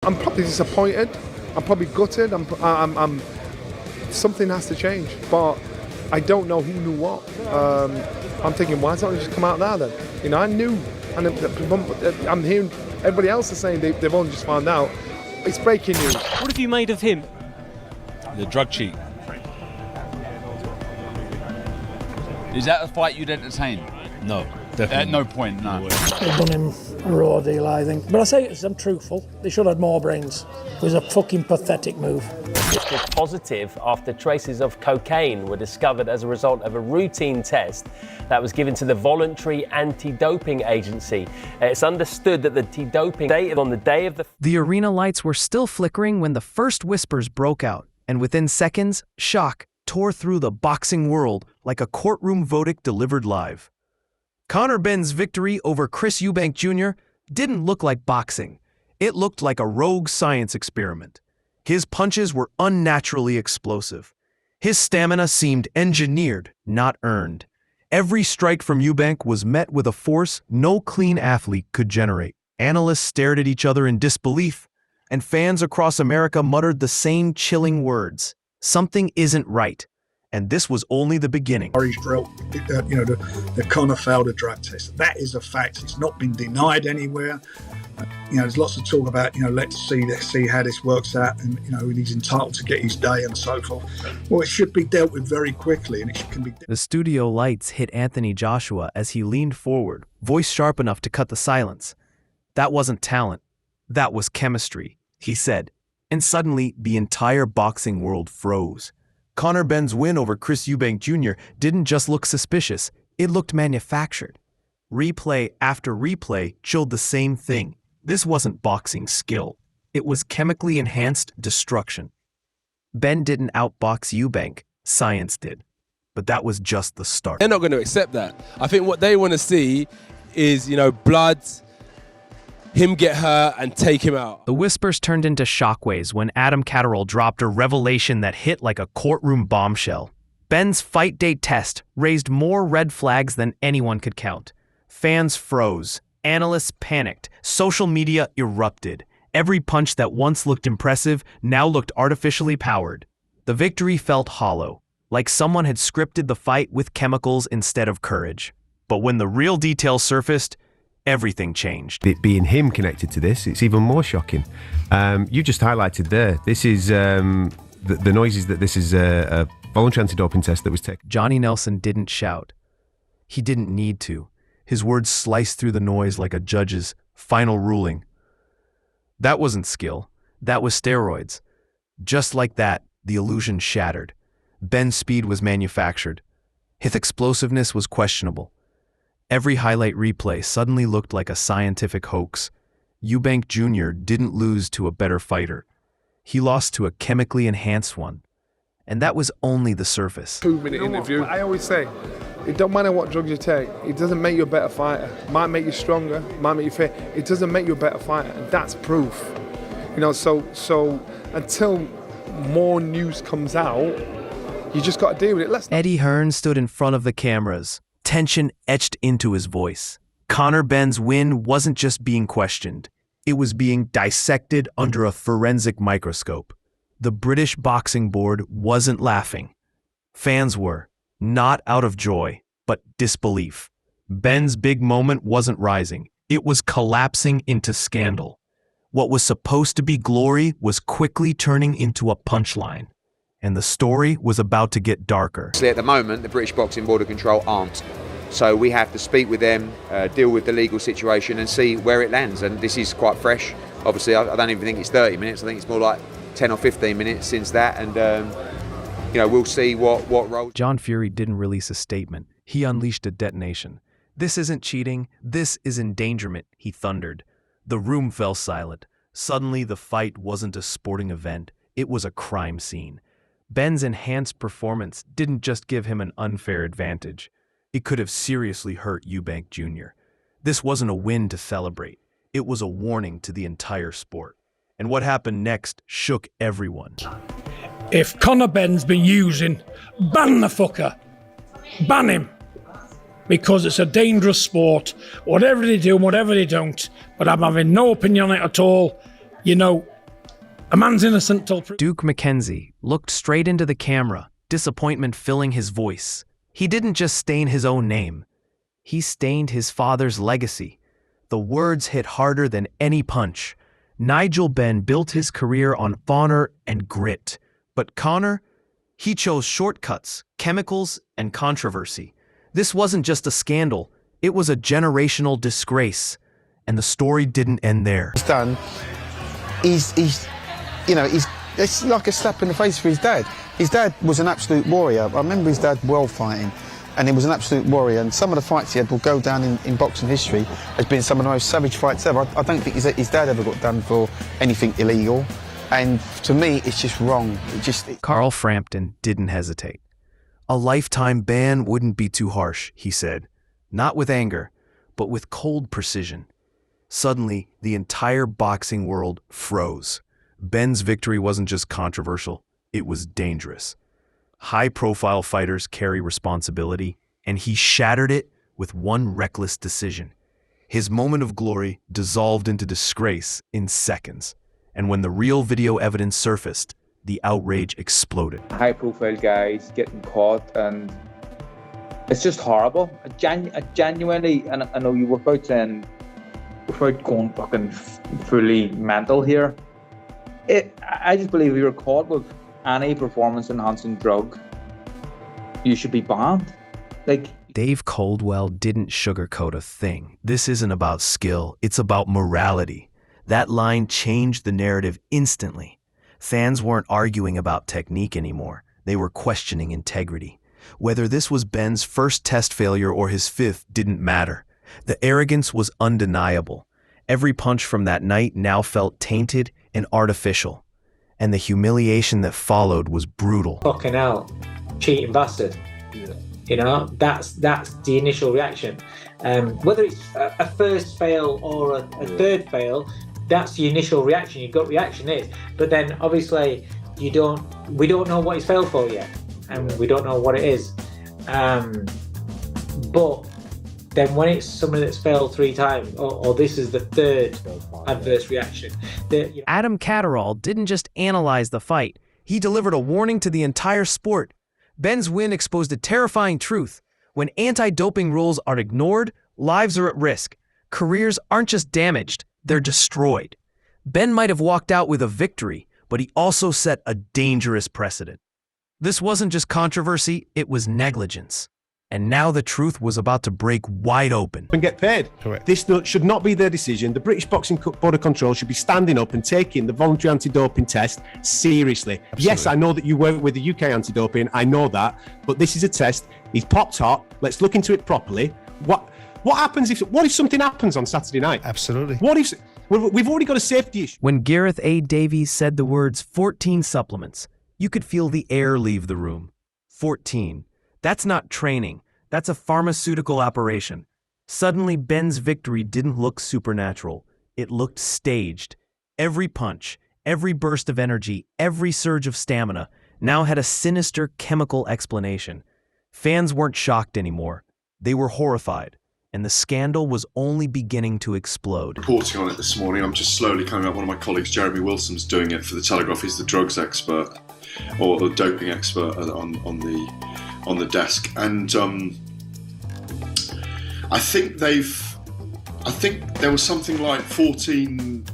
I'm probably disappointed. I'm probably gutted. I'm something has to change, but I don't know who knew what. I'm thinking, why don't it just come out now then? You know, I knew, and I'm hearing everybody else is saying they've only just found out. It's breaking news. What have you made of him? The drug cheat. Is that a fight you'd entertain? No, definitely. At no point, no. They've done him a raw deal, I think. But I say it, I'm truthful. They should have had more brains. It was a fucking pathetic move. Tested positive after traces of cocaine were discovered as a result of a routine test that was given to the Voluntary Anti-Doping Agency. It's understood that the anti-doping data on the day of The arena lights were still flickering when the first whispers broke out, and within seconds, shock tore through the boxing world like a courtroom verdict delivered live. Conor Benn's victory over Chris Eubank Jr. didn't look like boxing. It looked like a rogue science experiment. His punches were unnaturally explosive. His stamina seemed engineered, not earned. Every strike from Eubank was met with a force no clean athlete could generate. Analysts stared at each other in disbelief, and fans across America muttered the same chilling words. Something isn't right, and this was only the beginning. The Conor failed a drug test. That is a fact. It's not been denied anywhere. There's lots of talk about, let's see how this works out, and he's entitled to get his day and so forth. Well, it should be dealt with very quickly, and it can be. The studio lights hit Anthony Joshua as he leaned forward, voice sharp enough to cut the silence. That wasn't talent. That was chemistry, he said. And suddenly, the entire boxing world froze. Conor Benn's win over Chris Eubank Jr. didn't just look suspicious, it looked manufactured. Replay after replay showed the same thing. This wasn't boxing skill. It was chemically enhanced destruction. Benn didn't outbox Eubank, science did. But that was just the start. They're not going to accept that. I think what they want to see is, blood, him get hurt and take him out. The whispers turned into shockwaves when Adam Catterall dropped a revelation that hit like a courtroom bombshell. Benn's fight day test raised more red flags than anyone could count. Fans froze. Analysts panicked. Social media erupted. Every punch that once looked impressive now looked artificially powered. The victory felt hollow, like someone had scripted the fight with chemicals instead of courage. But when the real details surfaced, everything changed. It being him connected to this, it's even more shocking. You just highlighted there, this is the noises that this is a voluntary anti-doping test that was taken. Johnny Nelson didn't shout. He didn't need to. His words sliced through the noise like a judge's final ruling. That wasn't skill. That was steroids. Just like that, the illusion shattered. Benn's speed was manufactured. His explosiveness was questionable. Every highlight replay suddenly looked like a scientific hoax. Eubank Jr. didn't lose to a better fighter. He lost to a chemically enhanced one. And that was only the surface. 2-minute interview. I always say, it don't matter what drugs you take. It doesn't make you a better fighter. Might make you stronger, might make you fit. It doesn't make you a better fighter, and that's proof. So until more news comes out, you just got to deal with it. Eddie Hearn stood in front of the cameras, tension etched into his voice. Conor Benn's win wasn't just being questioned. It was being dissected under a forensic microscope. The British Boxing Board wasn't laughing. Fans were, not out of joy, but disbelief. Benn's big moment wasn't rising. It was collapsing into scandal. What was supposed to be glory was quickly turning into a punchline. And the story was about to get darker. At the moment, the British Boxing Board of Control aren't. So we have to speak with them, deal with the legal situation and see where it lands. And this is quite fresh. Obviously, I don't even think it's 30 minutes. I think it's more like 10 or 15 minutes since that. And, we'll see what role. John Fury didn't release a statement. He unleashed a detonation. This isn't cheating. This is endangerment, he thundered. The room fell silent. Suddenly, the fight wasn't a sporting event. It was a crime scene. Benn's enhanced performance didn't just give him an unfair advantage. It could have seriously hurt Eubank Jr. This wasn't a win to celebrate. It was a warning to the entire sport. And what happened next shook everyone. If Conor Benn's been using, ban the fucker. Ban him. Because it's a dangerous sport. Whatever they do, whatever they don't. But I'm having no opinion on it at all. A man's innocent till Duke McKenzie looked straight into the camera, disappointment filling his voice. He didn't just stain his own name. He stained his father's legacy. The words hit harder than any punch. Nigel Benn built his career on honor and grit. But Conor, he chose shortcuts, chemicals, and controversy. This wasn't just a scandal. It was a generational disgrace. And the story didn't end there. He's done. It's like a slap in the face for his dad. His dad was an absolute warrior. I remember his dad world fighting, and he was an absolute warrior. And some of the fights he had will go down in boxing history as being some of the most savage fights ever. I don't think his dad ever got done for anything illegal. And to me, it's just wrong. Carl Frampton didn't hesitate. A lifetime ban wouldn't be too harsh, he said. Not with anger, but with cold precision. Suddenly, the entire boxing world froze. Benn's victory wasn't just controversial, it was dangerous. High-profile fighters carry responsibility, and he shattered it with one reckless decision. His moment of glory dissolved into disgrace in seconds. And when the real video evidence surfaced, the outrage exploded. High-profile guys getting caught, and it's just horrible. Genuinely, and I know you were about saying, without going fucking fully mental here, I just believe if you're caught with any performance-enhancing drug, you should be banned. Dave Coldwell didn't sugarcoat a thing. This isn't about skill, it's about morality. That line changed the narrative instantly. Fans weren't arguing about technique anymore. They were questioning integrity. Whether this was Benn's first test failure or his fifth didn't matter. The arrogance was undeniable. Every punch from that night now felt tainted and artificial. And the humiliation that followed was brutal. Fucking hell, cheating bastard. You know, that's the initial reaction. Whether it's a first fail or a third fail, that's the initial reaction. Your gut reaction is. But then obviously we don't know what he's failed for yet, and we don't know what it is. But then when it's someone that's failed 3 times, or this is the third adverse reaction. Adam Catterall didn't just analyze the fight. He delivered a warning to the entire sport. Benn's win exposed a terrifying truth. When anti-doping rules are ignored, lives are at risk. Careers aren't just damaged, they're destroyed. Benn might have walked out with a victory, but he also set a dangerous precedent. This wasn't just controversy, it was negligence. And now the truth was about to break wide open. And get paid. Correct. This should not be their decision. The British Boxing Board of Control should be standing up and taking the voluntary anti-doping test seriously. Absolutely. Yes, I know that you work with the UK anti-doping, I know that, but this is a test. He's popped hot. Let's look into it properly. What happens if something happens on Saturday night? Absolutely. What if we've already got a safety issue? When Gareth A. Davies said the words 14 supplements, you could feel the air leave the room. 14. That's not training. That's a pharmaceutical operation. Suddenly, Benn's victory didn't look supernatural. It looked staged. Every punch, every burst of energy, every surge of stamina now had a sinister chemical explanation. Fans weren't shocked anymore. They were horrified. And the scandal was only beginning to explode. Reporting on it this morning, I'm just slowly coming up. One of my colleagues, Jeremy Wilson's doing it for the Telegraph. He's the drugs expert, or the doping expert on the desk, and I think there was something like 14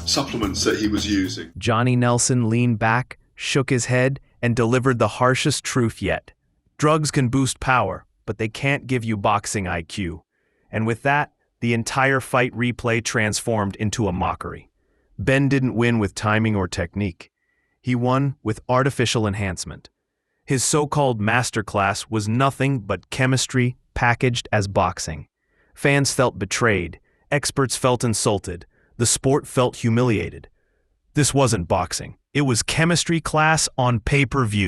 supplements that he was using. Johnny Nelson leaned back, shook his head, and delivered the harshest truth yet. Drugs can boost power, but they can't give you boxing IQ. And with that, the entire fight replay transformed into a mockery. Benn didn't win with timing or technique. He won with artificial enhancement. His so-called masterclass was nothing but chemistry packaged as boxing. Fans felt betrayed. Experts felt insulted. The sport felt humiliated. This wasn't boxing. It was chemistry class on pay-per-view.